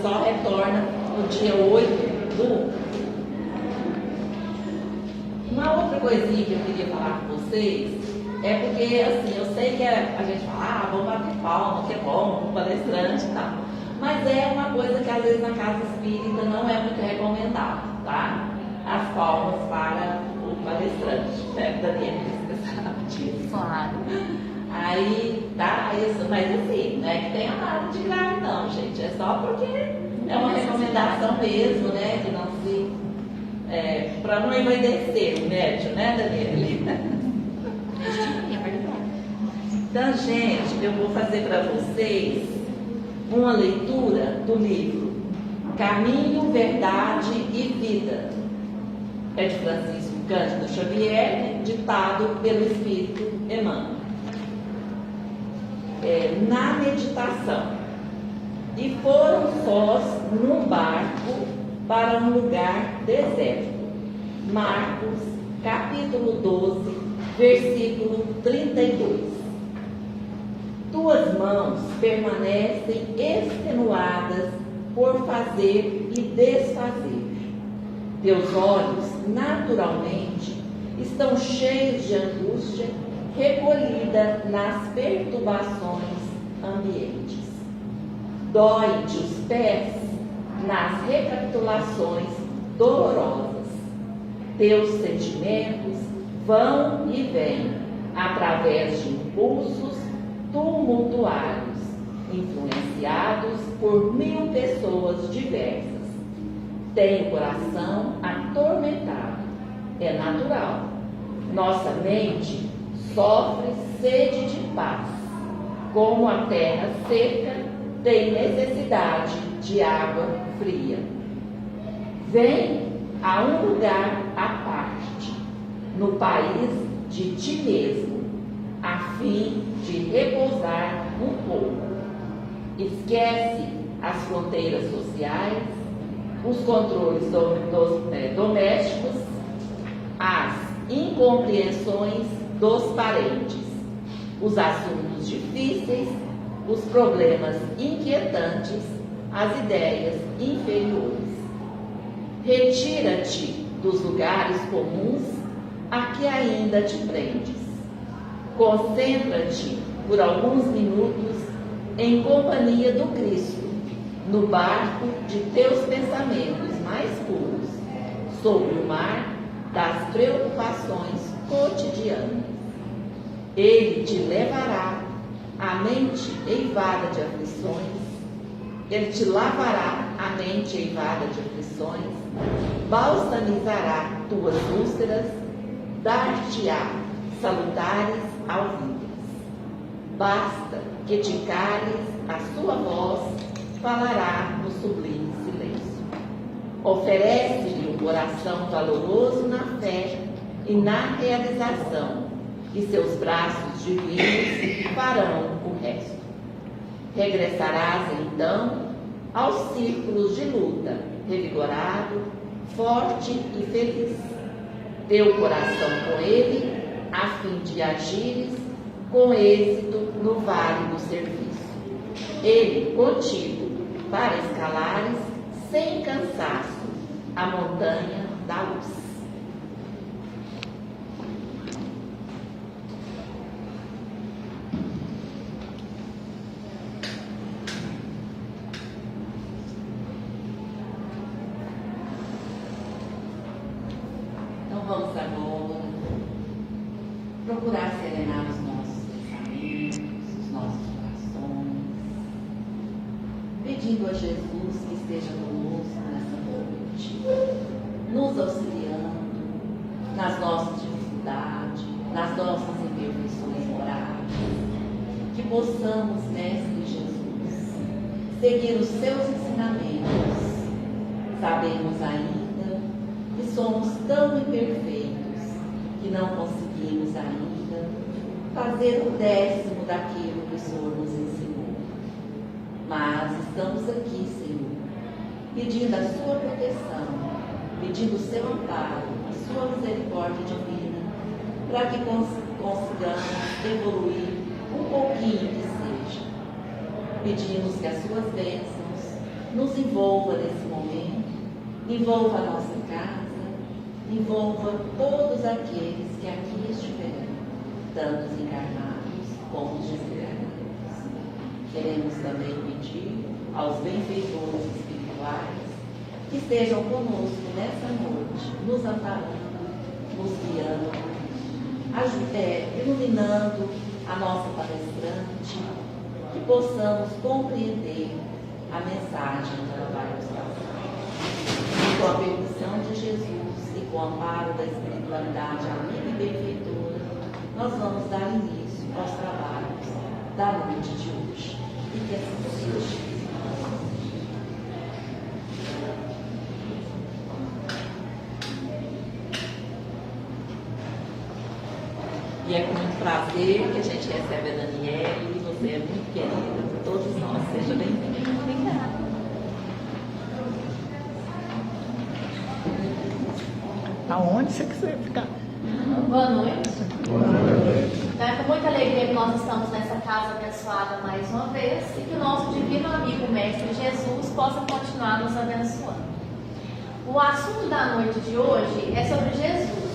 só retorna no dia 8/1. Uma outra coisinha que eu queria falar com vocês é porque, assim, eu sei que a gente fala, vamos bater palma, que é bom, um palestrante e tal. Mas é uma coisa que às vezes na casa espírita não é muito recomendado, tá? As palmas para o palestrante, né? Daniel, você sabe disso. Claro. Aí, tá, isso, mas assim, não é que tenha nada de grave não, gente. É só porque é uma recomendação mesmo, né? Que não se... para não envaidecer o médium, né, Daniela? Então, gente, eu vou fazer para vocês uma leitura do livro Caminho, Verdade e Vida. É de Francisco Cândido Xavier, ditado pelo Espírito Emmanuel. Na meditação. E foram sós num barco para um lugar deserto. Marcos, capítulo 12, versículo 32. Tuas mãos permanecem extenuadas por fazer e desfazer. Teus olhos, naturalmente, estão cheios de angústia, recolhida nas perturbações ambientes. Dói-te os pés nas recapitulações dolorosas. Teus sentimentos vão e vêm através de impulsos tumultuários, influenciados por 1000 pessoas diversas. Tem o coração atormentado. É natural. Nossa mente sofre sede de paz. Como a terra seca tem necessidade de água fria. Vem a um lugar à parte, no país de ti mesmo, a fim de repousar um pouco. Esquece as fronteiras sociais, os controles domésticos, as incompreensões dos parentes, os assuntos difíceis, os problemas inquietantes, as ideias inferiores. Retira-te dos lugares comuns a que ainda te prendes. Concentra-te por alguns minutos em companhia do Cristo, no barco de teus pensamentos mais puros, sobre o mar das preocupações cotidianas. Ele te levará a mente eivada de aflições, ele te lavará a mente eivada de aflições, balsamizará tuas úlceras, dar-te-á salutares alvitres. Basta que te cales, a sua voz falará no sublime silêncio. Oferece-lhe um coração valoroso na fé e na realização, e seus braços divinos farão o resto. Regressarás então aos círculos de luta, revigorado, forte e feliz. Teu coração com ele, a fim de agires com êxito no vale do serviço. Ele contigo, para escalares sem cansaço a montanha da luz. Então vamos agora procurar serenar os nossos pensamentos, os nossos corações, pedindo a Jesus que esteja conosco nessa noite, nos auxiliando nas nossas dificuldades, nas nossas imperfeições morais, que possamos, Mestre Jesus, seguir os seus ensinamentos. Sabemos ainda que somos tão imperfeitos que não conseguimos ainda fazer 1/10 daquilo que o Senhor nos ensinou. Mas estamos aqui, Senhor, pedindo a sua proteção, pedindo o seu amparo, a sua misericórdia divina, para que consigamos evoluir um pouquinho que seja. Pedimos que as suas bênçãos nos envolva nesse momento, envolva a nossa casa, envolva todos aqueles que aqui estiverão, tanto os encarnados como os desencarnados. Queremos também pedir aos benfeitores espirituais que estejam conosco nessa noite, nos amparando, nos guiando, iluminando a nossa palestrante, que possamos compreender a mensagem que ela vai nos passar. Com a permissão de Jesus e com o amparo da espiritualidade amiga e benfeitora, nós vamos dar início aos trabalhos da noite de hoje. E que assim seja. E é com muito prazer que a gente recebe a Daniele. Você é muito querida por todos nós. Seja bem-vinda. Obrigada. Aonde você quiser ficar. Boa noite. É com muita alegria que nós estamos nessa casa abençoada mais uma vez e que o nosso divino amigo Mestre Jesus possa continuar nos abençoando. O assunto da noite de hoje é sobre Jesus.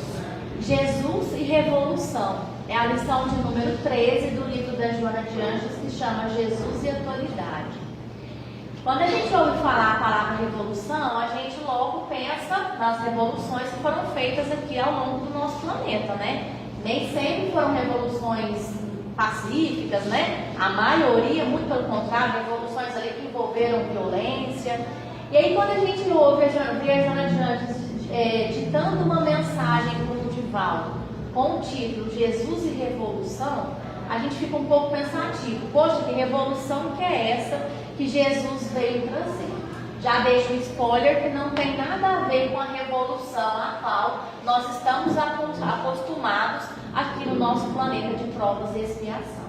Jesus e revolução. É a lição de número 13 do livro da Joana de Anjos, que chama Jesus e Atualidade. Quando a gente ouve falar a palavra revolução, a gente logo pensa nas revoluções que foram feitas aqui ao longo do nosso planeta, né? Nem sempre foram revoluções pacíficas, né? A maioria, muito pelo contrário, revoluções ali que envolveram violência. E aí quando a gente ouve a Joana de Anjos ditando uma mensagem para o Divaldo com o título Jesus e Revolução, a gente fica um pouco pensativo. Poxa, que revolução que é essa que Jesus veio trazer? Já deixo um spoiler que não tem nada a ver com a revolução a qual nós estamos acostumados aqui no nosso planeta de provas e expiação.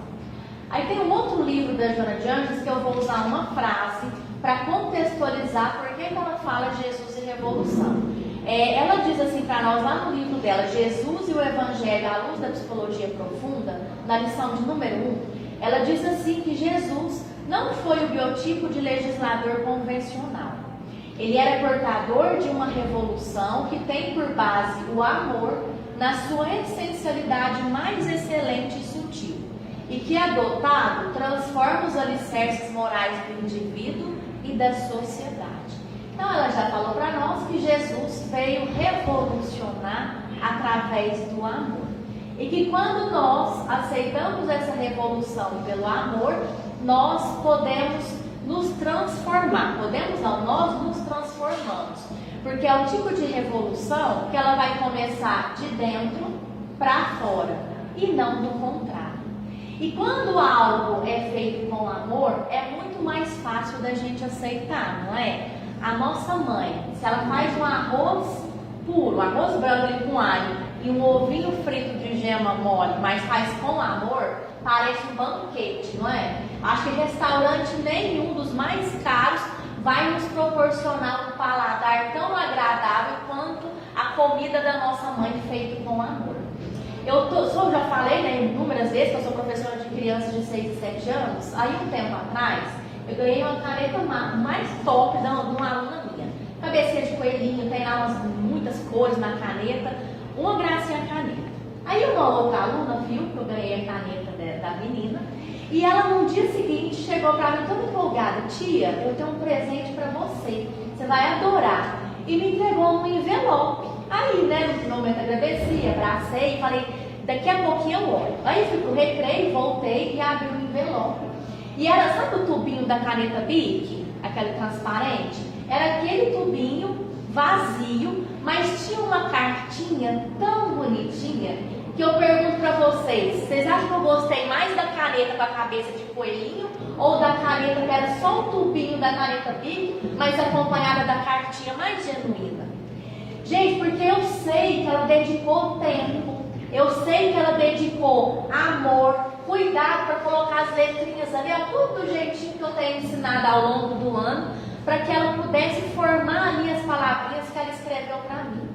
Aí tem um outro livro da Joana de Anjos que eu vou usar uma frase para contextualizar por que ela fala Jesus e revolução. Ela diz assim para nós lá no livro dela, Jesus e o Evangelho à luz da psicologia profunda, na lição de número 1, ela diz assim que Jesus não foi o biotipo de legislador convencional. Ele era portador de uma revolução que tem por base o amor na sua essencialidade mais excelente e sutil, e que, adotado, transforma os alicerces morais do indivíduo e da sociedade. Então ela já falou para nós que Jesus veio revolucionar através do amor. E que quando nós aceitamos essa revolução pelo amor, nós podemos nos transformar. Podemos não, nós nos transformamos. Porque é o tipo de revolução que ela vai começar de dentro para fora e não do contrário. E quando algo é feito com amor, é muito mais fácil da gente aceitar, não é? A nossa mãe, se ela faz um arroz puro, arroz branco com alho e um ovinho frito de gema mole, mas faz com amor, parece um banquete, não é? Acho que restaurante nenhum dos mais caros vai nos proporcionar um paladar tão agradável quanto a comida da nossa mãe feita com amor. Eu já falei, né, inúmeras vezes que eu sou professora de crianças de 6 e 7 anos. Aí um tempo atrás, eu ganhei uma caneta mais top de uma aluna minha. Cabecinha de coelhinho, tem lá muitas cores na caneta, uma gracinha a caneta. Aí uma outra aluna viu que eu ganhei a caneta da menina, e ela no dia seguinte chegou para mim toda empolgada: tia, eu tenho um presente para você vai adorar. E me entregou um envelope. Aí, né, no momento agradeci, abracei e falei, daqui a pouquinho eu olho. Aí fui pro recreio, voltei e abri o envelope. E era, sabe o tubinho da caneta Bic? Aquele transparente? Era aquele tubinho vazio, mas tinha uma cartinha tão bonitinha que eu pergunto pra vocês acham que eu gostei mais da caneta com a cabeça de coelhinho ou da caneta que era só o tubinho da caneta Bic, mas acompanhada da cartinha mais genuína? Gente, porque eu sei que ela dedicou tempo, eu sei que ela dedicou amor, cuidado para colocar as letrinhas ali, tudo do jeitinho que eu tenho ensinado ao longo do ano, para que ela pudesse formar ali as palavrinhas que ela escreveu para mim.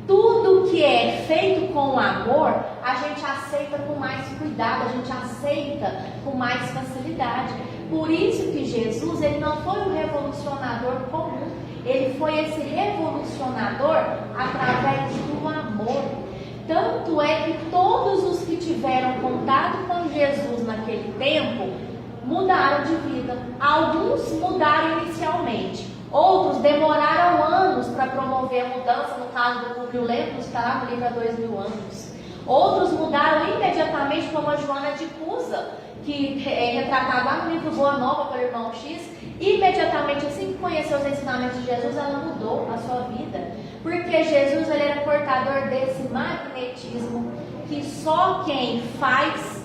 Tudo que é feito com amor, a gente aceita com mais cuidado, a gente aceita com mais facilidade. Por isso que Jesus, ele não foi um revolucionador comum, ele foi esse revolucionador através do amor. Tanto é que todos os que tiveram contato com Jesus naquele tempo mudaram de vida. Alguns mudaram inicialmente, outros demoraram anos para promover a mudança. No caso do Publio Lentulus, está lá no livro há 2000 anos. Outros mudaram imediatamente, como a Joana de Cusa, que é retratada lá no livro Boa Nova pelo irmão X. Imediatamente, assim que conheceu os ensinamentos de Jesus, ela mudou a sua vida. Porque Jesus, ele era portador desse magnetismo que só quem faz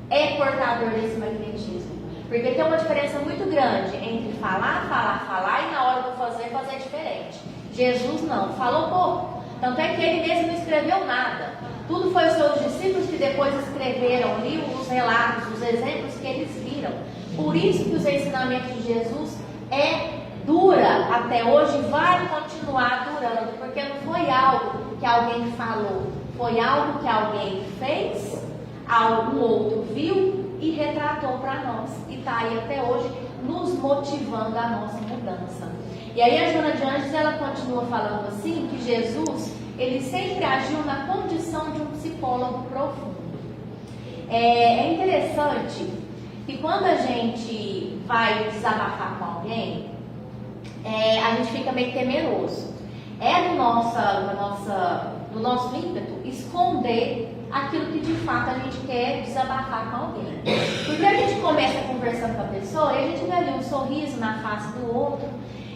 é portador desse magnetismo. Porque tem uma diferença muito grande entre falar e na hora do fazer diferente. Jesus não, falou pouco. Tanto é que ele mesmo não escreveu nada. Tudo foi os seus discípulos que depois escreveram ali os relatos, os exemplos que eles viram. Por isso que os ensinamentos de Jesus dura até hoje e vai continuar durando. Porque não foi algo que alguém falou, foi algo que alguém fez, algum outro viu e retratou para nós. E está aí até hoje nos motivando a nossa mudança. E aí a Joana de Anjos, ela continua falando assim, que Jesus, ele sempre agiu na condição de um psicólogo profundo. É interessante que quando a gente vai desabafar com alguém, a gente fica meio temeroso. É do nosso ímpeto esconder aquilo que de fato a gente quer desabafar com alguém. Porque a gente começa conversando com a pessoa e a gente vê ali um sorriso na face do outro.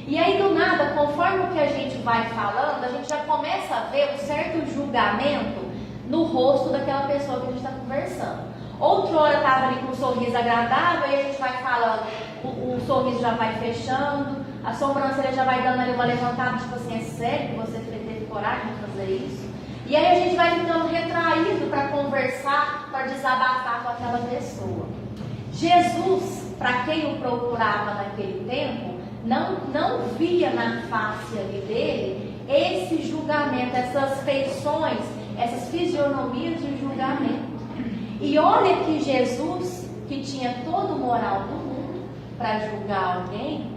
E aí do nada, conforme o que a gente vai falando, a gente já começa a ver um certo julgamento no rosto daquela pessoa que a gente está conversando. Outra hora estava ali com um sorriso agradável e a gente vai falando, o sorriso já vai fechando, a sobrancelha já vai dando ali uma levantada, tipo assim, é sério que você teve coragem de fazer isso? E aí a gente vai ficando retraído para conversar, para desabafar com aquela pessoa. Jesus, para quem o procurava naquele tempo, não via na face ali dele esse julgamento, essas feições, essas fisionomias de julgamento. E olha que Jesus, que tinha todo o moral do mundo para julgar alguém,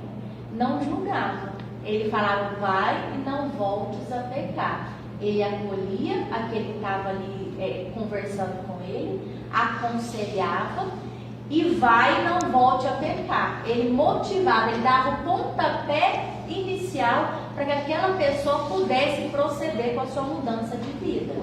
não julgava. Ele falava, vai e não voltes a pecar. Ele acolhia aquele que estava ali conversando com ele, aconselhava e vai e não volte a pecar. Ele motivava, ele dava o pontapé inicial para que aquela pessoa pudesse proceder com a sua mudança de vida.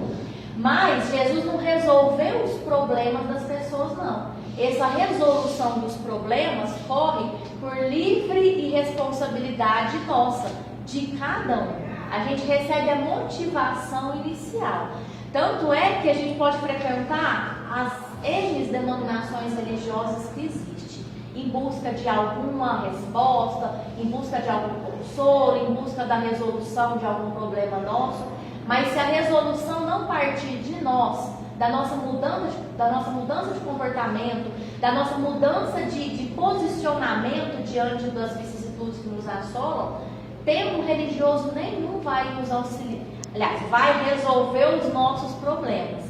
Mas Jesus não resolveu os problemas das pessoas, não. Essa resolução dos problemas corre por livre irresponsabilidade nossa, de cada um. A gente recebe a motivação inicial. Tanto é que a gente pode frequentar as N denominações religiosas que existem, em busca de alguma resposta, em busca de algum consolo, em busca da resolução de algum problema nosso. Mas se a resolução não partir de nós, da nossa mudança de comportamento, da nossa mudança de posicionamento diante das vicissitudes que nos assolam, tempo religioso nenhum vai nos auxiliar. Aliás, vai resolver os nossos problemas.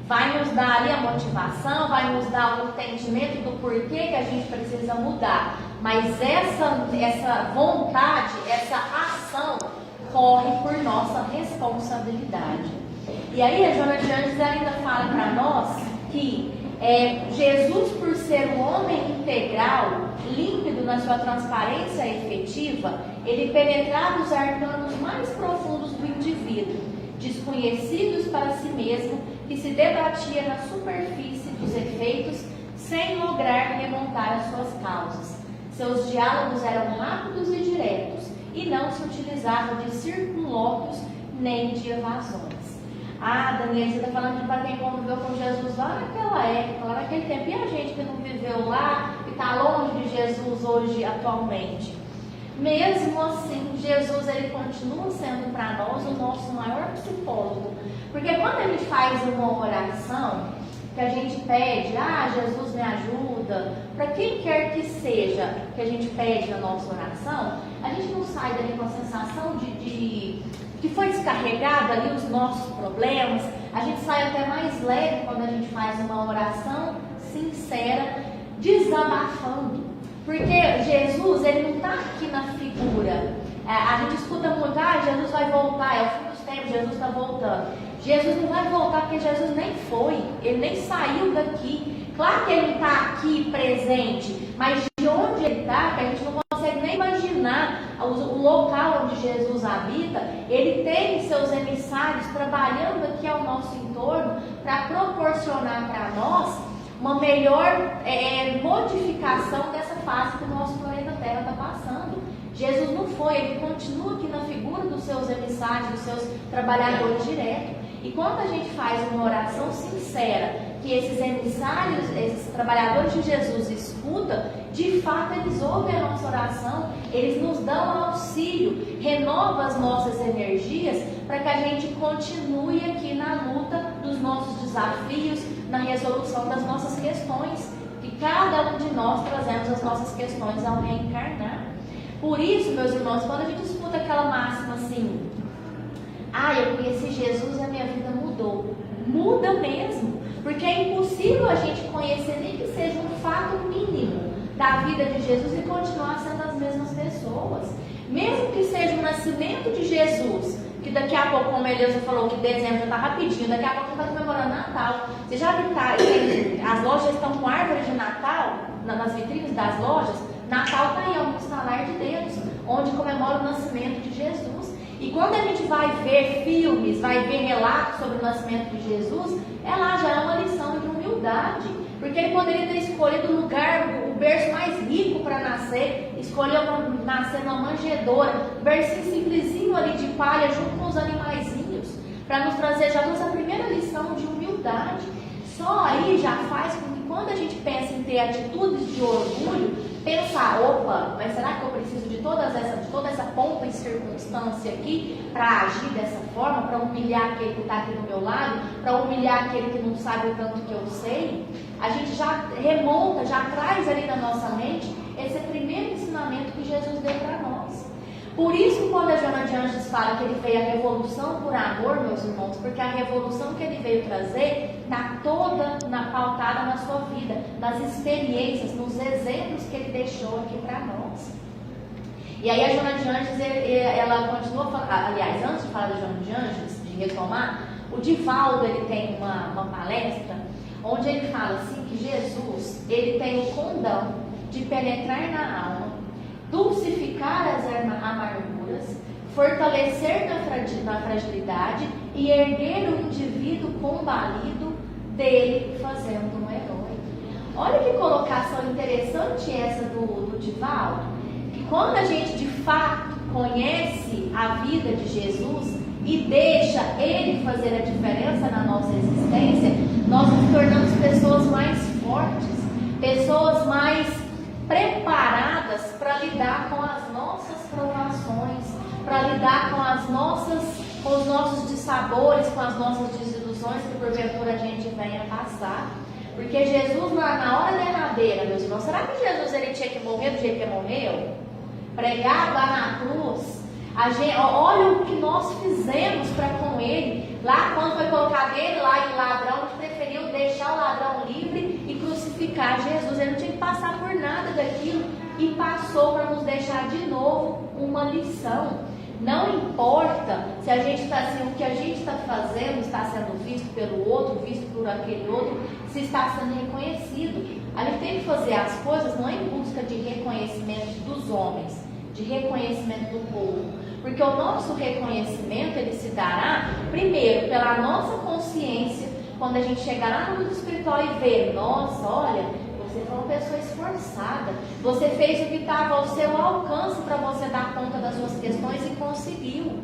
Vai nos dar ali a motivação, vai nos dar o entendimento do porquê que a gente precisa mudar. Mas essa vontade, essa ação, corre por nossa responsabilidade. E aí a Joana de Anjos ainda fala para nós que Jesus, por ser um homem integral, límpido na sua transparência efetiva, ele penetrava os arcanos mais profundos do indivíduo, desconhecidos para si mesmo, que se debatia na superfície dos efeitos sem lograr remontar as suas causas. Seus diálogos eram rápidos e diretos e não se utilizavam de circunlóquios nem de evasões. Daniela, você está falando de para quem conviveu com Jesus lá naquela época, lá naquele tempo, e a gente que não viveu lá, que está longe de Jesus hoje, atualmente. Mesmo assim, Jesus, ele continua sendo para nós o nosso maior psicólogo. Porque quando a gente faz uma oração, que a gente pede, Jesus me ajuda, para quem quer que seja que a gente pede na nossa oração, a gente não sai dali com a sensação de que foi descarregado ali os nossos problemas. A gente sai até mais leve quando a gente faz uma oração sincera, desabafando. Porque Jesus, ele não está aqui na figura. A gente escuta muito, Jesus vai voltar, é o fim dos tempos, Jesus está voltando. Jesus não vai voltar porque Jesus nem foi, ele nem saiu daqui. Claro que ele está aqui presente, mas de onde ele está, que a gente não consegue nem imaginar o local onde Jesus habita, ele tem seus emissários trabalhando aqui ao nosso entorno para proporcionar para nós uma melhor modificação dessa fase que o nosso planeta Terra está passando. Jesus não foi, ele continua aqui na figura dos seus emissários, dos seus trabalhadores diretos. E quando a gente faz uma oração sincera, que esses emissários, esses trabalhadores de Jesus escutam, de fato eles ouvem a nossa oração, eles nos dão auxílio, renova as nossas energias para que a gente continue aqui na luta dos nossos desafios, na resolução das nossas questões, que cada um de nós trazemos as nossas questões ao reencarnar. Por isso, meus irmãos, quando a gente escuta aquela máxima assim, eu conheci Jesus e a minha vida mudou. Muda mesmo, porque é impossível a gente conhecer nem que seja um fato mínimo da vida de Jesus e continuar sendo as mesmas pessoas. Mesmo que seja o nascimento de Jesus, que daqui a pouco, como a Eleusa falou, que dezembro já está rapidinho, daqui a pouco está comemorando Natal. Você já viu que as lojas estão com árvore de Natal, nas vitrines das lojas? Natal está aí, é um estalar de dedos, onde comemora o nascimento de Jesus. E quando a gente vai ver filmes, vai ver relatos sobre o nascimento de Jesus, lá já é uma lição de humildade. Porque ele poderia ter escolhido o lugar, o berço mais rico para nascer, escolheu nascer numa manjedoura, um bercinho simplesinho ali de palha, junto com os animaizinhos, para nos trazer já a primeira lição de humildade. Só aí já faz com que quando a gente pensa em ter atitudes de orgulho, pensar, mas será que eu preciso de toda essa pompa e circunstância aqui para agir dessa forma, para humilhar aquele que está aqui do meu lado, para humilhar aquele que não sabe o tanto que eu sei? A gente já remonta, já traz ali na nossa mente esse primeiro ensinamento que Jesus deu para nós. Por isso, quando a Joana de Anjos fala que ele veio a revolução por amor, meus irmãos, porque a revolução que ele veio trazer está toda pautada na sua vida, nas experiências, nos exemplos que ele deixou aqui para nós. E aí a Joana de Anjos, ela continua falando, aliás, antes de falar da Joana de Anjos, de retomar, o Divaldo, ele tem uma palestra, onde ele fala assim que Jesus, ele tem o condão de penetrar na alma, dulcificar as amarguras, fortalecer na fragilidade e erguer o indivíduo combalido, dele fazendo um herói. Olha que colocação interessante essa do Divaldo, que quando a gente de fato conhece a vida de Jesus e deixa ele fazer a diferença na nossa existência, nós nos tornamos pessoas mais fortes, pessoas mais preparadas para lidar com as nossas provações, para lidar com os nossos dissabores, com as nossas desilusões que porventura a gente venha passar. Porque Jesus, na hora derradeira, meus irmãos, será que Jesus ele tinha que morrer do jeito que morreu? Pregado lá na cruz. Olha o que nós fizemos para com ele. Lá quando foi colocado ele lá em ladrão, a gente preferiu deixar o ladrão livre e crucificar Jesus. Ele não tinha que passar por nada daquilo e passou para nos deixar de novo uma lição. Não importa se a gente está assim, o que a gente está fazendo está sendo visto pelo outro, visto por aquele outro, se está sendo reconhecido. A gente tem que fazer as coisas não em busca de reconhecimento dos homens, de reconhecimento do povo, porque o nosso reconhecimento ele se dará primeiro pela nossa consciência, quando a gente chegar lá no mundo espiritual e ver, nossa, olha, você foi uma pessoa esforçada, você fez o que estava ao seu alcance para você dar conta das suas questões e conseguiu.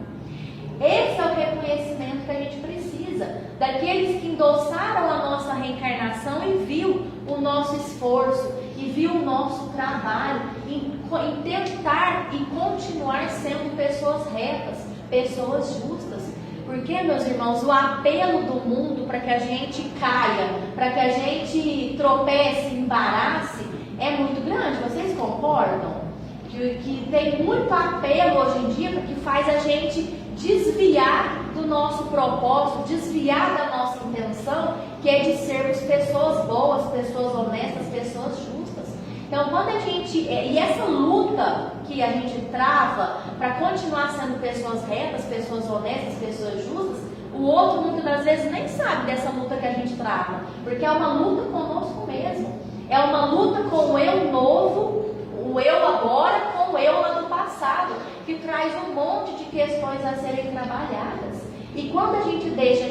Esse é o reconhecimento que a gente precisa, daqueles que endossaram a nossa reencarnação e viu o nosso esforço, e viu o nosso trabalho em tentar e continuar sendo pessoas retas, pessoas justas. Porque, meus irmãos, o apelo do mundo para que a gente caia, para que a gente tropece, embarace, é muito grande. Vocês concordam? Que tem muito apelo hoje em dia que faz a gente desviar do nosso propósito, desviar da nossa intenção, que é de sermos pessoas boas, pessoas honestas, pessoas justas. Então, quando a gente, e essa luta que a gente trava para continuar sendo pessoas retas, pessoas honestas, pessoas justas, o outro muitas das vezes nem sabe dessa luta que a gente trava, porque é uma luta conosco mesmo, é uma luta com o eu novo, o eu agora com o eu lá do passado, que traz um monte de questões a serem trabalhadas. E quando a gente deixa,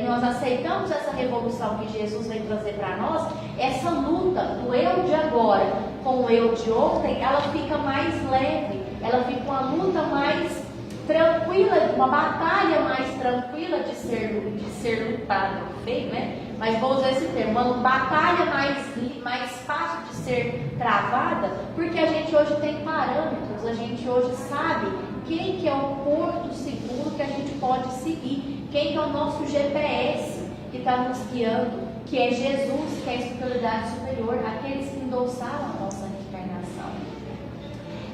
nós aceitamos essa revolução que Jesus vem trazer para nós, essa luta do eu de agora com o eu de ontem, ela fica mais leve, ela fica uma luta mais tranquila, uma batalha mais tranquila de ser lutada, feio, né? Mas vou usar esse termo, uma batalha mais fácil de ser travada, porque a gente hoje tem parâmetros, a gente hoje sabe quem que é o porto seguro que a gente pode seguir, quem que é o nosso GPS que está nos guiando, que é Jesus, que é a espiritualidade superior, aqueles que endossaram a nossa reencarnação.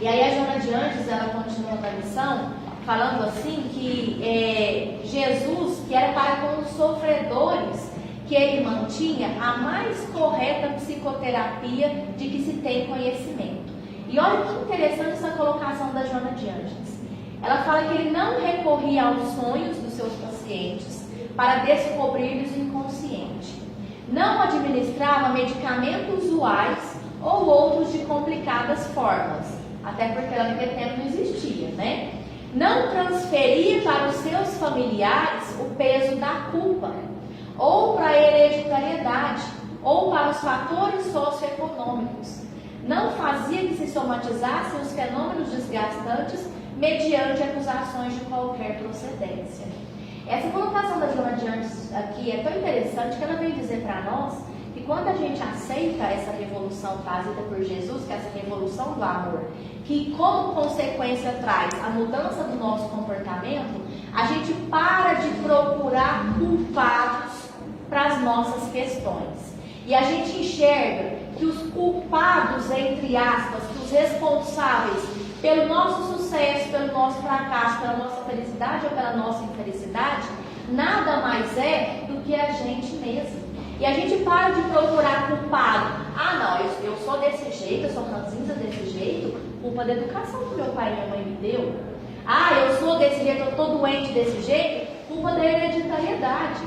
E aí a Joana de Anjos, ela continua na lição, falando assim que Jesus, que era para com os sofredores, que ele mantinha a mais correta psicoterapia de que se tem conhecimento. E olha que interessante essa colocação da Joana de Anjos. Ela fala que ele não recorria aos sonhos dos seus pacientes para descobrir-lhes o inconsciente. Não administrava medicamentos usuais ou outros de complicadas formas, até porque naquele tempo não existia, né? Não transferia para os seus familiares o peso da culpa, ou para a hereditariedade, ou para os fatores socioeconômicos. Não fazia que se somatizassem os fenômenos desgastantes mediante acusações de qualquer procedência. Essa colocação da Joana de Anjos aqui é tão interessante que ela vem dizer para nós que quando a gente aceita essa revolução trazida por Jesus, que é essa revolução do amor, que como consequência traz a mudança do nosso comportamento, a gente para de procurar culpados para as nossas questões. E a gente enxerga que os culpados, entre aspas, que os responsáveis pelo nosso sucesso, pelo nosso fracasso, pela nossa felicidade ou pela nossa infelicidade, nada mais é do que a gente mesmo. E a gente para de procurar culpado. Ah, não, eu sou desse jeito, eu sou ranzinza desse jeito, culpa da educação que meu pai e minha mãe me deu. Ah, eu sou desse jeito, eu estou doente desse jeito, culpa da hereditariedade.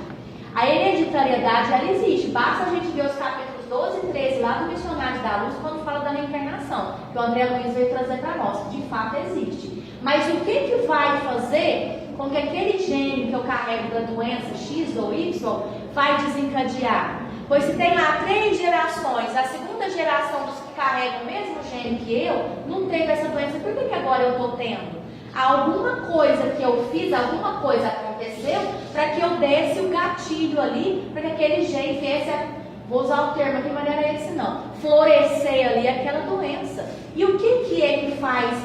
A hereditariedade, ela existe, basta a gente ver os capítulos 12 e 13 lá do Missionários da Luz, quando fala da reencarnação, que o André Luiz veio trazer para nós, de fato existe. Mas o que vai fazer com que aquele gene que eu carrego da doença X ou Y vai desencadear? Pois se tem lá 3 gerações, a segunda geração dos que carregam o mesmo gene que eu, não teve essa doença, por que agora eu estou tendo? Alguma coisa que eu fiz, alguma coisa aconteceu para que eu desse o gatilho ali, para que aquele gene viesse a, vou usar o termo aqui, mas não era esse não, florescer ali aquela doença. E o que é que faz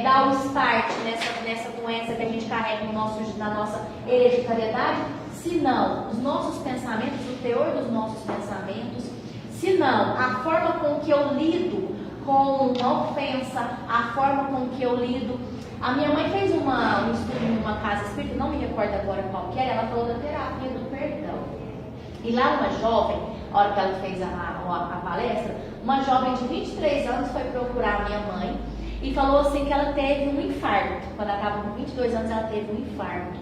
dar o start nessa doença que a gente carrega na nossa hereditariedade? Se não os nossos pensamentos, o teor dos nossos pensamentos, se não a forma com que eu lido com uma ofensa, a forma com que eu lido. A minha mãe fez um estudo numa casa espírita, não me recordo agora qual que era, ela falou da terapia do perdão. E lá uma jovem, a hora que ela fez a palestra, uma jovem de 23 anos foi procurar a minha mãe e falou assim que ela teve um infarto. Quando ela estava com 22 anos, ela teve um infarto.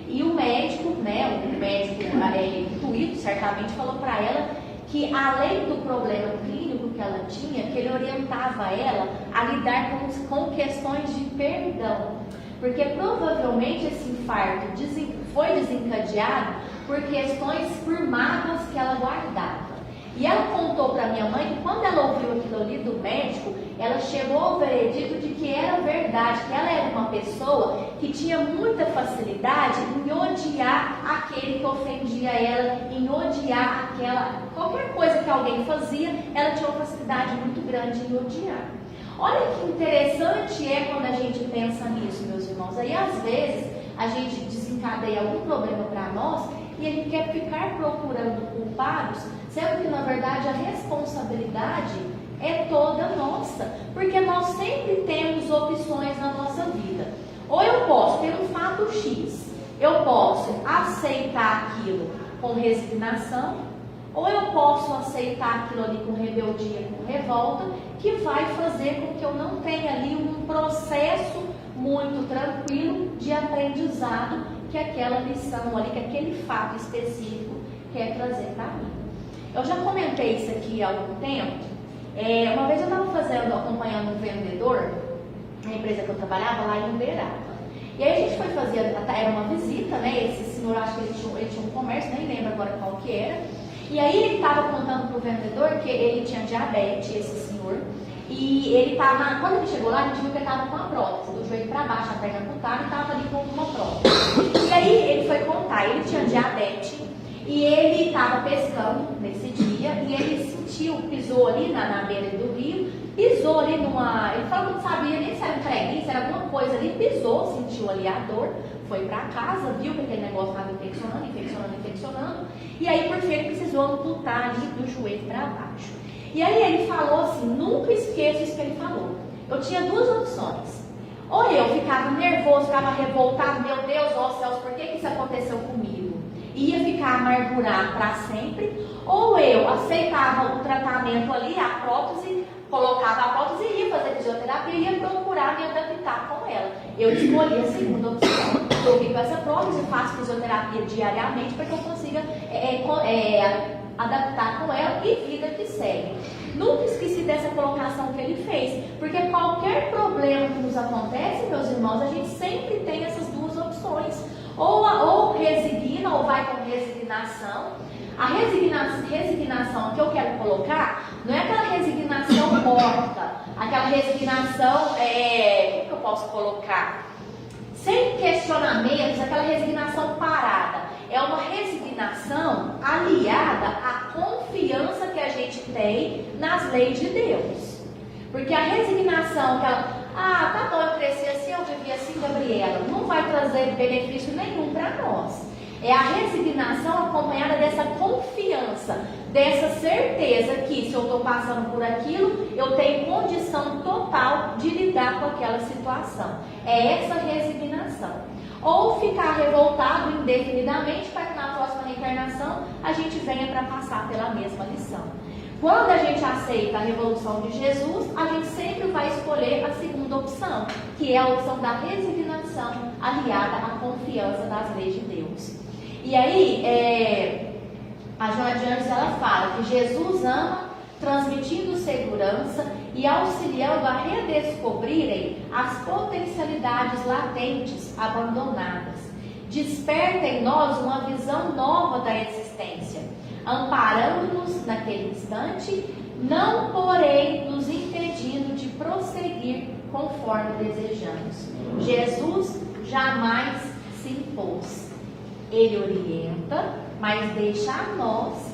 E o médico, intuído, certamente, falou para ela que além do problema clínico que ela tinha, que ele orientava ela a lidar com questões de perdão. Porque provavelmente esse infarto foi desencadeado por questões, por mágoas que ela guardava. E ela contou para minha mãe que quando ela ouviu aquilo ali do médico, ela chegou ao veredito de que era verdade, que ela era uma pessoa que tinha muita facilidade em odiar aquele que ofendia ela, em odiar qualquer coisa que alguém fazia, ela tinha uma facilidade muito grande em odiar. Olha que interessante é quando a gente pensa nisso, meus irmãos. Aí às vezes a gente desencadeia algum problema para nós e a gente quer ficar procurando culpados, sendo que na verdade a responsabilidade é toda nossa, porque nós sempre temos opções na nossa vida. Ou eu posso ter um fato X, eu posso aceitar aquilo com resignação, Ou eu posso aceitar aquilo ali com rebeldia, com revolta, que vai fazer com que eu não tenha ali um processo muito tranquilo de aprendizado que aquela lição ali, que aquele fato específico quer trazer para mim. Eu já comentei isso aqui há algum tempo. Uma vez eu estava acompanhando um vendedor na empresa que eu trabalhava lá em Uberaba. E aí a gente foi fazer, era uma visita, né? Esse senhor, acho que ele tinha um comércio, nem lembro agora qual que era. E aí ele estava contando para o vendedor que ele tinha diabetes, esse senhor. E ele estava, quando ele chegou lá, a gente viu que ele estava com uma prótese, do joelho para baixo, a perna amputada, e estava ali com uma prótese. E aí ele foi contar, ele tinha diabetes, e ele estava pescando nesse dia, e ele sentiu, pisou ali na beira do rio, pisou ali numa, ele falou que não sabia nem se era um preguiça, era alguma coisa ali, pisou, sentiu ali a dor, foi para casa, viu que aquele negócio estava infeccionando, e aí por fim ele precisou amputar ali do joelho para baixo. E aí ele falou assim, nunca esqueço isso que ele falou. Eu tinha duas opções. Ou eu ficava nervoso, ficava revoltado, meu Deus, ó céus, por que isso aconteceu comigo? Ia ficar amargurado para sempre. Ou eu aceitava o tratamento ali, a prótese, colocava a prótese e ia fazer fisioterapia e ia procurar me adaptar com ela. Eu escolhi a segunda opção. Eu fico com essa prótese, faço fisioterapia diariamente para que eu consiga adaptar com ela e vida que segue. Nunca esqueci dessa colocação que ele fez, porque qualquer problema que nos acontece, meus irmãos, a gente sempre tem essas duas opções. Ou resigna, ou vai com resignação. A resignação que eu quero colocar não é aquela resignação morta, aquela resignação, como que eu posso colocar? Sem questionamentos, aquela resignação parada. É uma resignação aliada à confiança que a gente tem nas leis de Deus. Porque a resignação que ela, tá bom, eu cresci assim, eu vivi assim, Gabriela, não vai trazer benefício nenhum para nós. É a resignação acompanhada dessa confiança, dessa certeza que se eu estou passando por aquilo, eu tenho condição total de lidar com aquela situação. É essa resignação. Ou ficar revoltado indefinidamente para que na próxima reencarnação a gente venha para passar pela mesma lição. Quando a gente aceita a revolução de Jesus, a gente sempre vai escolher a segunda opção, que é a opção da resignação aliada à confiança das leis de Deus. E aí, a Joana de Anjos, ela fala que Jesus ama transmitindo segurança e auxiliando a redescobrirem as potencialidades latentes abandonadas. Desperta em nós uma visão nova da existência, amparando-nos naquele instante, não porém nos impedindo de prosseguir conforme desejamos. Jesus jamais se impôs. Ele orienta, mas deixa a nós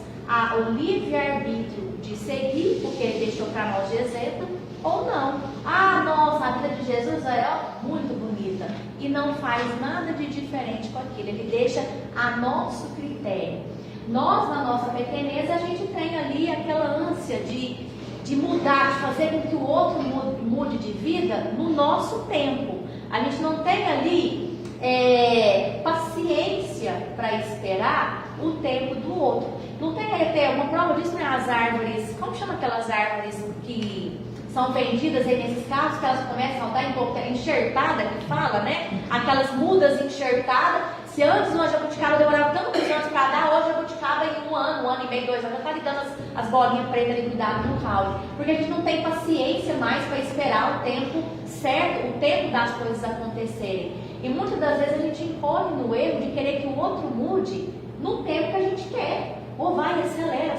o livre-arbítrio de seguir o que ele deixou para nós de exemplo ou não. Nossa, a vida de Jesus é muito bonita e não faz nada de diferente com aquilo. Ele deixa a nosso critério. Nós, na nossa pequenez, a gente tem ali aquela ânsia de mudar, de fazer com que o outro mude de vida no nosso tempo. A gente não tem ali paciência para esperar o tempo do outro. Não tem uma prova disso, né? As árvores, como chama aquelas árvores que são vendidas aí nesses casos, que elas começam a dar enxertada, que fala, né? Aquelas mudas enxertadas. Se antes uma jabuticaba demorava tantos anos para dar, hoje a jabuticaba em um ano e meio, 2 anos, já está lhe dando as bolinhas pretas ali, cuidado no caule. Porque a gente não tem paciência mais para esperar o tempo certo, o tempo das coisas acontecerem. E muitas das vezes a gente incorre no erro de querer que o outro mude no tempo que a gente quer. Ou vai, acelera.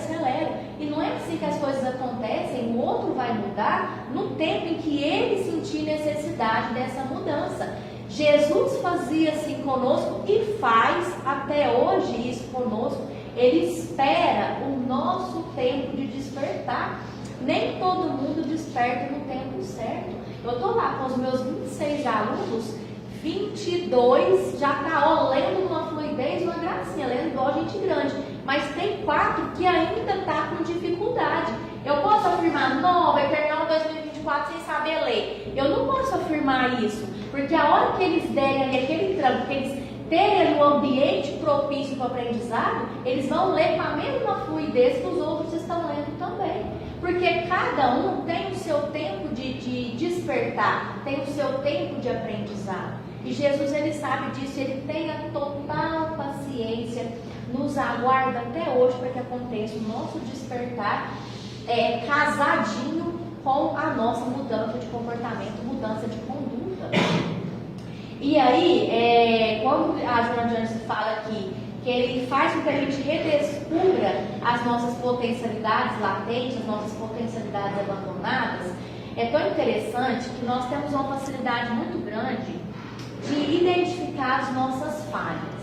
E não é assim que as coisas acontecem, o outro vai mudar no tempo em que ele sentir necessidade dessa mudança. Jesus fazia assim conosco e faz até hoje isso conosco. Ele espera o nosso tempo de despertar. Nem todo mundo desperta no tempo certo. Eu estou lá com os meus 26 alunos, 22 já está lendo com uma fluidez, uma gracinha, lendo igual gente grande. Mas tem 4 que ainda está com dificuldade. Eu posso afirmar, não, vai terminar 2024 sem saber ler. Eu não posso afirmar isso, porque a hora que eles derem ali aquele tranco, que eles ter um ambiente propício para o aprendizado, eles vão ler com a mesma fluidez que os outros estão lendo também. Porque cada um tem o seu tempo de despertar, tem o seu tempo de aprendizado. E Jesus, ele sabe disso, ele tem a total paciência, nos aguarda até hoje para que aconteça o nosso despertar casadinho com a nossa mudança de comportamento, mudança de conduta. E aí, quando a Joana Jones fala aqui que ele faz com que a gente redescubra as nossas potencialidades latentes, as nossas potencialidades abandonadas, é tão interessante que nós temos uma facilidade muito grande de identificar as nossas falhas.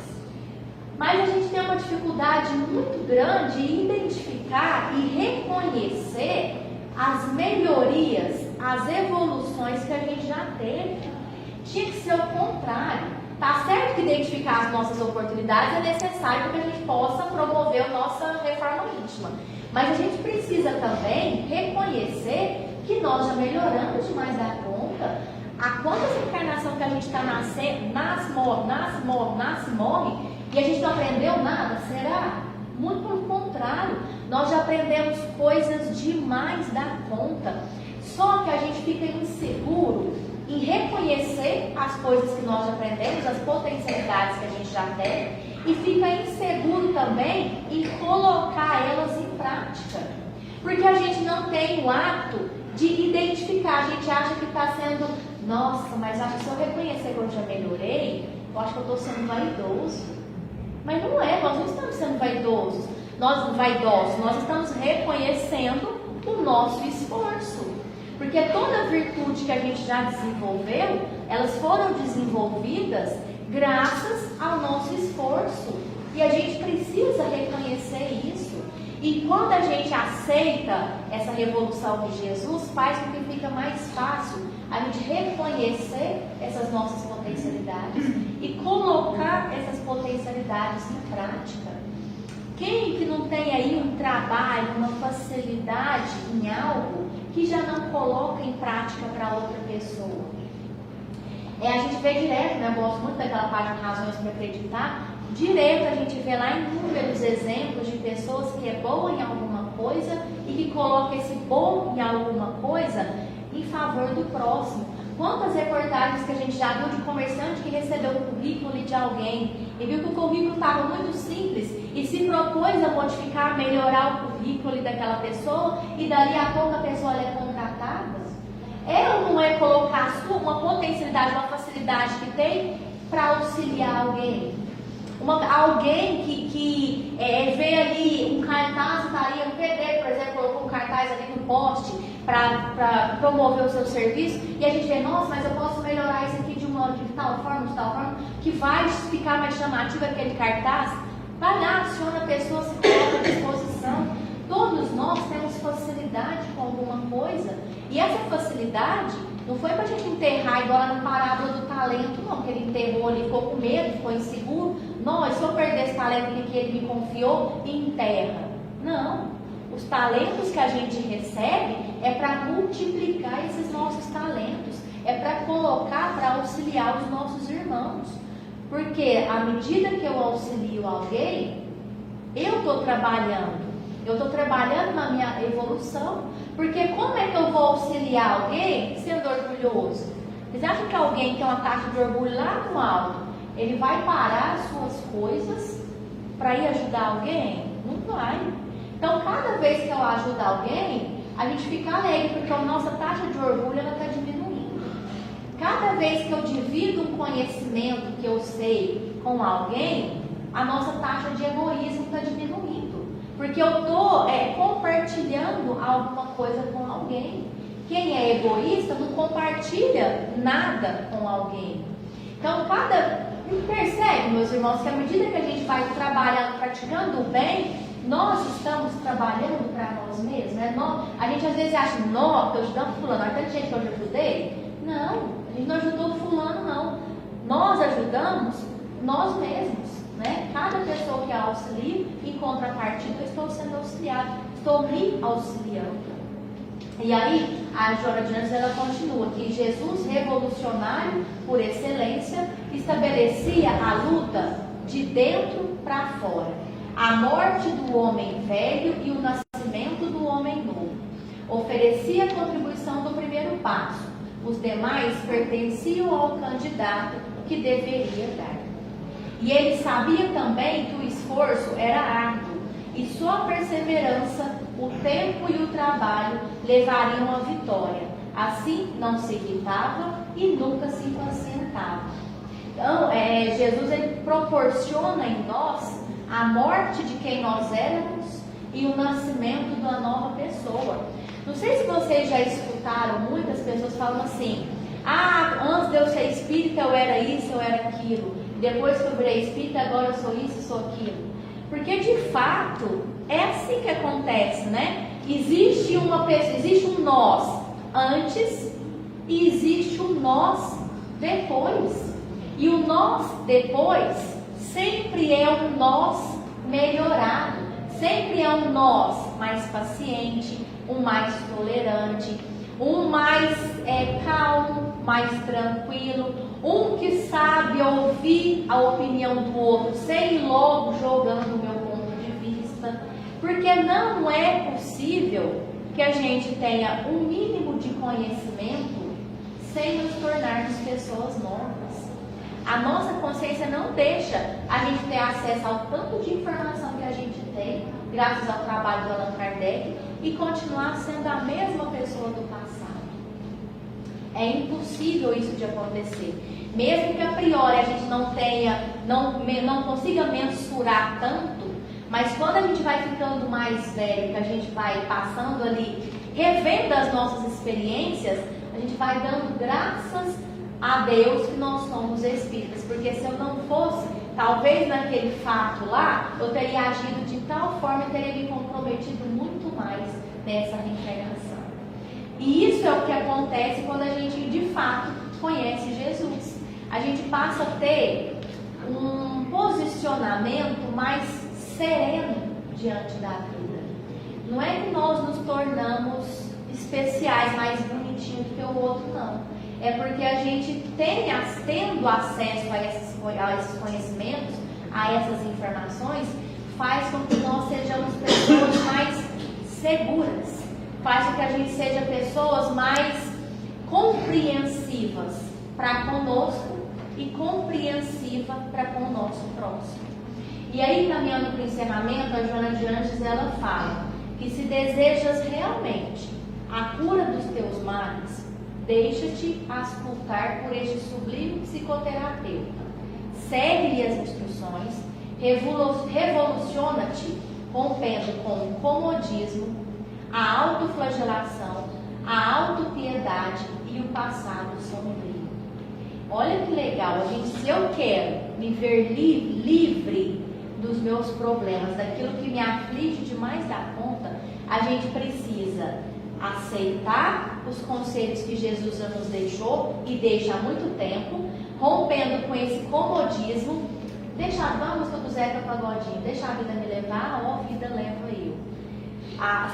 Mas a gente tem uma dificuldade muito grande em identificar e reconhecer as melhorias, as evoluções que a gente já teve. Tinha que ser o contrário. Tá certo que identificar as nossas oportunidades é necessário para que a gente possa promover a nossa reforma íntima. Mas a gente precisa também reconhecer que nós já melhoramos demais da conta. Há quantas encarnações que a gente está nascendo, nasce, morre, e a gente não aprendeu nada? Será? Muito pelo contrário, nós já aprendemos coisas demais da conta. Só que a gente fica inseguro em reconhecer as coisas que nós já aprendemos, as potencialidades que a gente já tem, e fica inseguro também em colocar elas em prática. Porque a gente não tem o hábito de identificar, a gente acha que está sendo, nossa, mas acho que se eu reconhecer que eu já melhorei, eu acho que eu estou sendo vaidoso. Mas não é, nós não estamos sendo vaidosos, nós estamos reconhecendo o nosso esforço. Porque toda virtude que a gente já desenvolveu, elas foram desenvolvidas graças ao nosso esforço. E a gente precisa reconhecer isso. E quando a gente aceita essa revolução de Jesus, faz com que fica mais fácil a gente reconhecer essas nossas potencialidades e colocar essas potencialidades em prática. Quem que não tem aí um trabalho, uma facilidade em algo que já não coloca em prática para outra pessoa? A gente vê direto, né? Eu gosto muito daquela página Razões para Acreditar. Direto a gente vê lá inúmeros exemplos de pessoas que é boa em alguma coisa e que coloca esse bom em alguma coisa em favor do próximo. Quantas reportagens que a gente já viu de comerciante que recebeu o currículo de alguém e viu que o currículo estava muito simples e se propôs a modificar, melhorar o currículo daquela pessoa, e dali a pouco a pessoa é contratada? É ou não é colocar uma potencialidade, uma facilidade que tem para auxiliar alguém? Alguém que vê ali um cartaz, um pedreiro, por exemplo, colocou um cartaz ali no poste para promover o seu serviço, e a gente vê, nossa, mas eu posso melhorar isso aqui de tal forma, que vai ficar mais chamativo aquele cartaz. Vai lá, aciona a pessoa, se coloca à disposição. Todos nós temos facilidade com alguma coisa, e essa facilidade não foi para a gente enterrar igual na parábola do talento, não, que ele enterrou ali, ficou com medo, ficou inseguro. Não, se eu perder esse talento que ele me confiou, enterra. Não, os talentos que a gente recebe é para multiplicar esses nossos talentos, é para colocar, para auxiliar os nossos irmãos. Porque à medida que eu auxilio alguém, eu estou trabalhando na minha evolução. Porque como é que eu vou auxiliar alguém sendo orgulhoso? Vocês acham que alguém que tem uma taxa de orgulho lá no alto, ele vai parar as suas coisas para ir ajudar alguém? Não vai. Então, cada vez que eu ajudo alguém, a gente fica alegre, porque a nossa taxa de orgulho está diminuindo. Cada vez que eu divido um conhecimento que eu sei com alguém, a nossa taxa de egoísmo está diminuindo. Porque eu estou compartilhando alguma coisa com alguém. Quem é egoísta não compartilha nada com alguém. Então, percebe, meus irmãos, que à medida que a gente vai trabalhando, praticando o bem, nós estamos trabalhando para nós mesmos, né? A gente às vezes acha, não, estou ajudando fulano, olha tanta gente que eu já ajudei. Não, a gente não ajudou fulano, não. Nós ajudamos nós mesmos, né? Cada pessoa que auxilia, em contrapartida, eu estou sendo auxiliado, estou me auxiliando. E aí, a Joana Jones, ela continua que Jesus, revolucionário por excelência, estabelecia a luta de dentro para fora, a morte do homem velho e o nascimento do homem novo. Oferecia a contribuição do primeiro passo. Os demais pertenciam ao candidato que deveria dar. E ele sabia também que o esforço era árduo e só a perseverança, o tempo e o trabalho levariam à vitória. Assim, não se irritava e nunca se impacientava. Então, Jesus ele proporciona em nós a morte de quem nós éramos e o nascimento de uma nova pessoa. Não sei se vocês já escutaram muitas pessoas falando assim: antes de eu ser espírita eu era isso, eu era aquilo. Depois que eu virei espírita, agora eu sou isso, sou aquilo. Porque de fato é assim que acontece, né? Existe uma pessoa, existe um nós antes e existe um nós depois. E o nós depois sempre é um nós melhorado, sempre é um nós mais paciente, um mais tolerante, um mais calmo, mais tranquilo, um que sabe ouvir a opinião do outro sem ir logo jogando o meu ponto de vista, porque não é possível que a gente tenha um mínimo de conhecimento sem nos tornarmos pessoas novas. A nossa consciência não deixa a gente ter acesso ao tanto de informação que a gente tem, graças ao trabalho do Allan Kardec, e continuar sendo a mesma pessoa do passado. É impossível isso de acontecer. Mesmo que a priori a gente não consiga mensurar tanto, mas quando a gente vai ficando mais velho, que a gente vai passando ali, revendo as nossas experiências, a gente vai dando graças a Deus que nós somos espíritas, porque se eu não fosse, talvez naquele fato lá, eu teria agido de tal forma e teria me comprometido muito mais nessa reencarnação. E isso é o que acontece quando a gente de fato conhece Jesus. A gente passa a ter um posicionamento mais sereno diante da vida. Não é que nós nos tornamos especiais, mais bonitinhos que o outro, não. É porque a gente tendo acesso a esses conhecimentos, a essas informações, faz com que nós sejamos pessoas mais seguras, faz com que a gente seja pessoas mais compreensivas para conosco e compreensiva para com o nosso próximo. E aí, caminhando para o encerramento, a Joana de Anjos, ela fala que se desejas realmente a cura dos teus males, deixa-te auscultar por este sublime psicoterapeuta. Segue-lhe as instruções, revoluciona-te, rompendo com o comodismo, a autoflagelação, a autopiedade e o passado sombrio. Olha que legal, se eu quero me ver livre dos meus problemas, daquilo que me aflige demais da conta, a gente precisa aceitar os conselhos que Jesus já nos deixou e deixa há muito tempo, rompendo com esse comodismo, deixar a música do Zeca Pagodinho, deixar a vida me levar, ou a vida leva eu.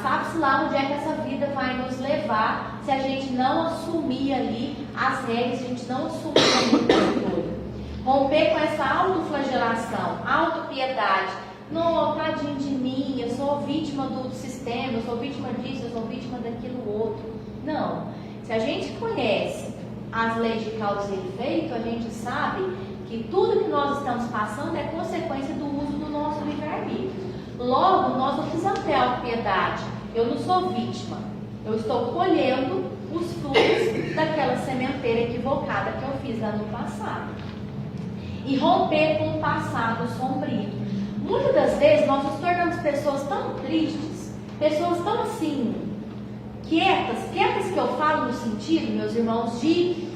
Sabe-se lá onde é que essa vida vai nos levar se a gente não assumir ali as regras, se a gente não assumir ali o controle. Romper com essa autoflagelação, autopiedade. Não, tadinho de mim, eu sou vítima do sistema, eu sou vítima disso, eu sou vítima daquilo outro. Não. Se a gente conhece as leis de causa e efeito, a gente sabe que tudo que nós estamos passando é consequência do uso do nosso livre-arbítrio. Logo, nós não precisamos ter autopiedade. Eu não sou vítima. Eu estou colhendo os frutos daquela sementeira equivocada que eu fiz lá no passado. E romper com o passado sombrio. Muitas das vezes nós nos tornamos pessoas tão tristes, pessoas tão assim, quietas que eu falo no sentido, meus irmãos, de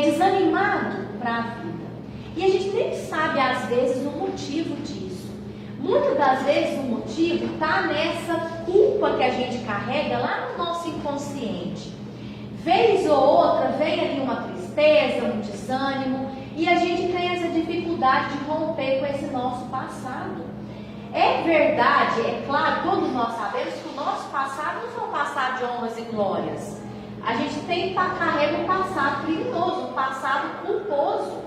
desanimado para a vida. E a gente nem sabe às vezes o motivo disso. Muitas das vezes o motivo está nessa culpa que a gente carrega lá no nosso inconsciente. Vez ou outra vem ali uma tristeza, um desânimo, e a gente tem essa dificuldade de romper com esse nosso passado. É verdade, é claro, todos nós sabemos que o nosso passado não foi um passado de honras e glórias. A gente carrega um passado criminoso, um passado culposo.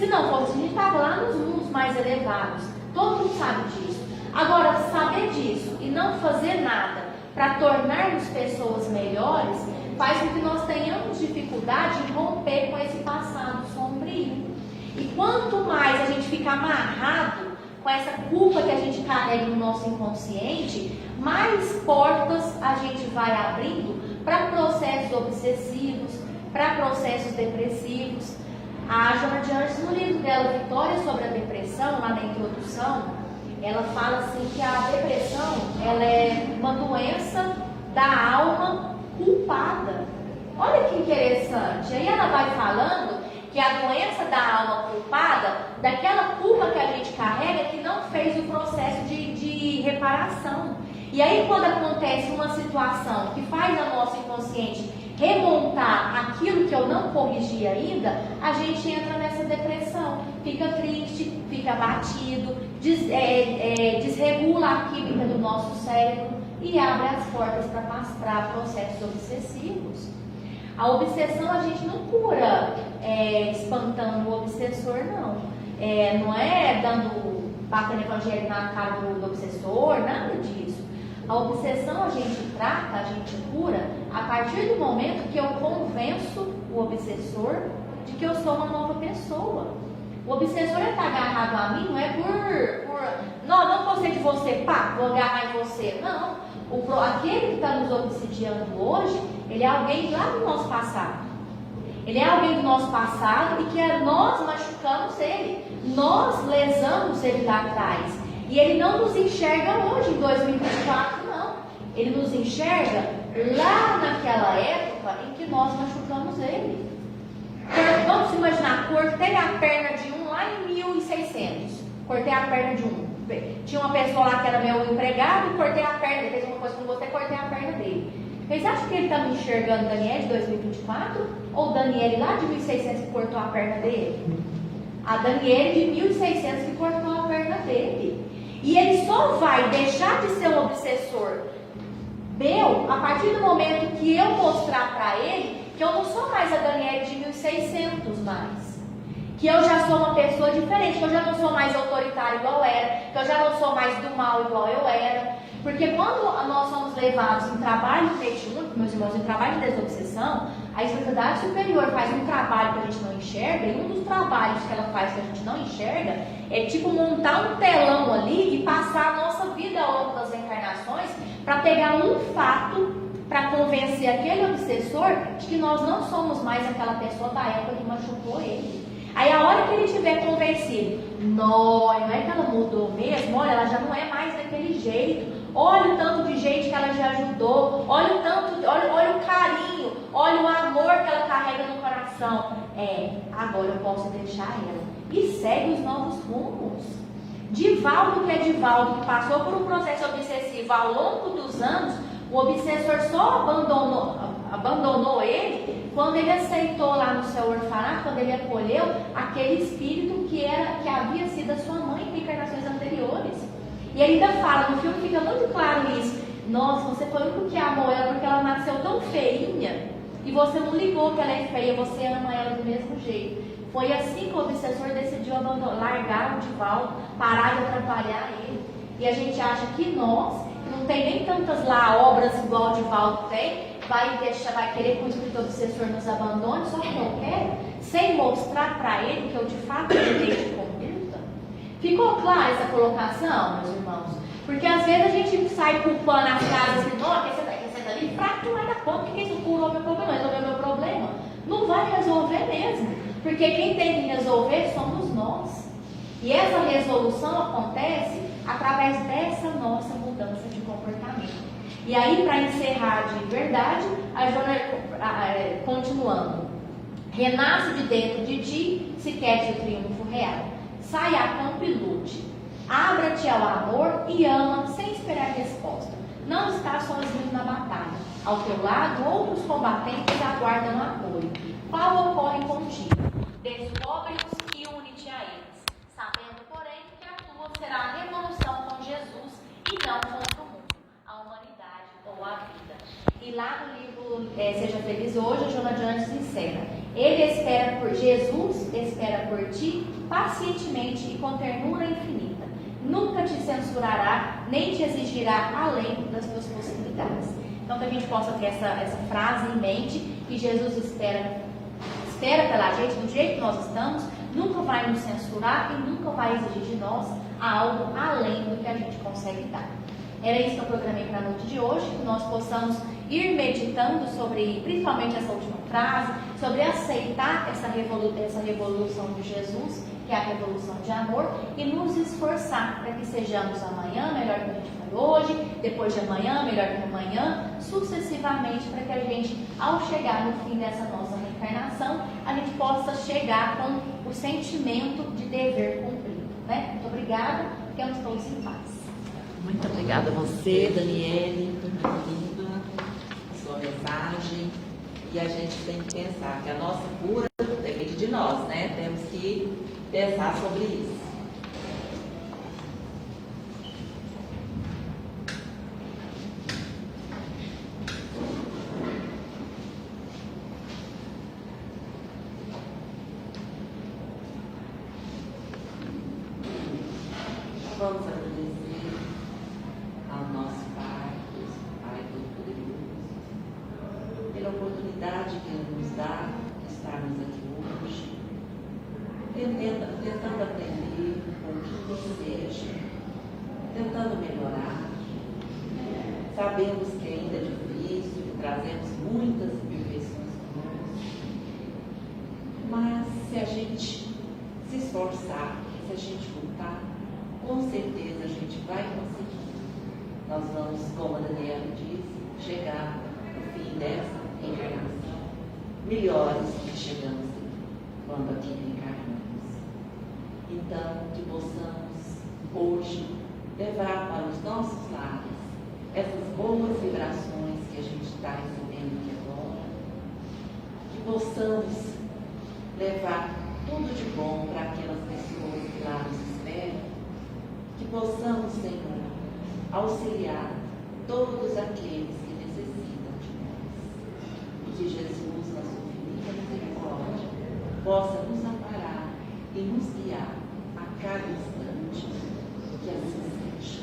Se não fosse, a gente estava lá nos mundos mais elevados. Todo mundo sabe disso. Agora, saber disso e não fazer nada para tornarmos pessoas melhores faz com que nós tenhamos dificuldade em romper com esse passado sombrio. E quanto mais a gente fica amarrado com essa culpa que a gente carrega no nosso inconsciente, mais portas a gente vai abrindo para processos obsessivos, para processos depressivos. A Joana de Anjos, no livro dela, Vitória sobre a Depressão, lá na introdução, ela fala assim que a depressão ela é uma doença da alma culpada. Olha que interessante. Aí ela vai falando que a doença da alma culpada, daquela culpa que a gente carrega que não fez o processo de reparação. E aí quando acontece uma situação que faz a nossa inconsciente remontar aquilo que eu não corrigi ainda, a gente entra nessa depressão, fica triste, fica abatido, desregula a química do nosso cérebro e abre as portas para processos obsessivos. A obsessão a gente não cura espantando o obsessor, não. Não é batendo evangelho na cara do obsessor, nada disso. A obsessão a gente trata, a gente cura a partir do momento que eu convenço o obsessor de que eu sou uma nova pessoa. O obsessor está agarrado a mim, não é não gostei de você, pá, vou agarrar em você. Não. Aquele que está nos obsidiando hoje, ele é alguém lá do nosso passado. Ele é alguém do nosso passado e que nós machucamos ele. Nós lesamos ele lá atrás. E ele não nos enxerga hoje, em 2024, não. Ele nos enxerga lá naquela época em que nós machucamos ele. Vamos imaginar, cortei a perna de um lá em 1600. Cortei a perna de um. Tinha uma pessoa lá que era meu empregado, cortei a perna, ele fez uma coisa com você, cortei a perna dele. Vocês acham que ele está me enxergando Daniel de 2024? Ou Daniel lá de 1600 que cortou a perna dele? A Daniel de 1600 que cortou a perna dele. E ele só vai deixar de ser um obsessor meu a partir do momento que eu mostrar para ele que eu não sou mais a Daniela de 1600 mais. Que eu já sou uma pessoa diferente, que eu já não sou mais autoritária igual eu era, que eu já não sou mais do mal igual eu era. Porque quando nós somos levados em trabalho mediúnico, meus irmãos, em trabalho de desobsessão, a espiritualidade superior faz um trabalho que a gente não enxerga, e um dos trabalhos que ela faz que a gente não enxerga é tipo montar um telão ali e passar a nossa vida ao longo das encarnações para pegar um fato para convencer aquele obsessor de que nós não somos mais aquela pessoa da época que machucou ele. Aí a hora que ele estiver convencido, não é que ela mudou mesmo, olha, ela já não é mais daquele jeito, olha o tanto de gente que ela já ajudou, olha o carinho, olha o amor que ela carrega no coração. Agora eu posso deixar ela. E segue os novos rumos. Divaldo, que é Divaldo, que passou por um processo obsessivo ao longo dos anos, o obsessor só abandonou ele quando ele aceitou lá no seu orfanato, quando ele acolheu aquele espírito que havia sido a sua mãe em encarnações anteriores. E ele ainda fala, no filme fica muito claro isso. Nossa, você foi o único que amou ela porque ela nasceu tão feinha e você não ligou que ela é feia, você ama ela do mesmo jeito. Foi assim que o obsessor decidiu largar o Divaldo, parar de atrapalhar ele. E a gente acha que nós, que não tem nem tantas lá obras igual o Divaldo tem, vai querer que o espírito obsessor nos abandone, só que eu quero, sem mostrar para ele que eu de fato lidei de conduta. Ficou clara essa colocação, meus irmãos? Porque às vezes a gente sai culpando as casas que não, esse dali fraco não vai dar conta, que isso curou meu problema, resolveu meu problema. Não vai resolver mesmo, porque quem tem que resolver somos nós. E essa resolução acontece através dessa nossa mudança de comportamento. E aí, para encerrar de verdade, a Joana, continuando, renasce de dentro de ti, se queres o triunfo real. Sai a campo e lute. Abra-te ao amor e ama sem esperar resposta. Não estás sozinho na batalha. Ao teu lado, outros combatentes aguardam apoio. Qual ocorre contigo? Descobre-os e une-te a eles, sabendo, porém, que a tua será a revolução com Jesus e não contra o mundo, a humanidade ou a vida. E lá no livro Seja Feliz Hoje, a Joana de Anjos encerra. Jesus espera por ti pacientemente e com ternura infinita. Nunca te censurará, nem te exigirá além das tuas possibilidades. Então, que a gente possa ter essa frase em mente, que Jesus espera pela gente, do jeito que nós estamos, nunca vai nos censurar e nunca vai exigir de nós algo além do que a gente consegue dar. Era isso que eu programei para a noite de hoje, que nós possamos ir meditando sobre, principalmente essa última frase, sobre aceitar essa revolução de Jesus, que é a revolução de amor, e nos esforçar para que sejamos amanhã melhor do que a gente foi hoje, depois de amanhã melhor do que amanhã, sucessivamente, para que a gente, ao chegar no fim dessa nossa reencarnação, a gente possa chegar com o sentimento de dever cumprido. Né? Muito obrigada, ficamos todos em paz. Muito obrigada a você, Daniele, por ter vindo, a sua mensagem. E a gente tem que pensar que a nossa cura depende de nós, né? Temos que pensar sobre isso. Vamos agradecer ao nosso Pai, Deus Pai Todo-Poderoso, pela oportunidade que Ele nos dá de estarmos aqui hoje, tentando aprender com o que seja, tentando melhorar. Sabemos que ainda é difícil, que trazemos muitas imperfeições conosco, mas se a gente se esforçar, se a gente lutar, com certeza a gente vai conseguir. Nós vamos, como a Daniela disse, chegar no fim dessa reencarnação melhores do que chegamos quando aqui reencarnamos. Então, que possamos hoje levar para os nossos lares essas boas vibrações que a gente está recebendo aqui agora, que possamos levar tudo de bom para aquelas pessoas que lá nos esperam, que possamos, Senhor, auxiliar todos aqueles que necessitam de nós. E que Jesus, na sua infinita misericórdia, possa nos amparar e nos guiar a cada instante. Que assim seja.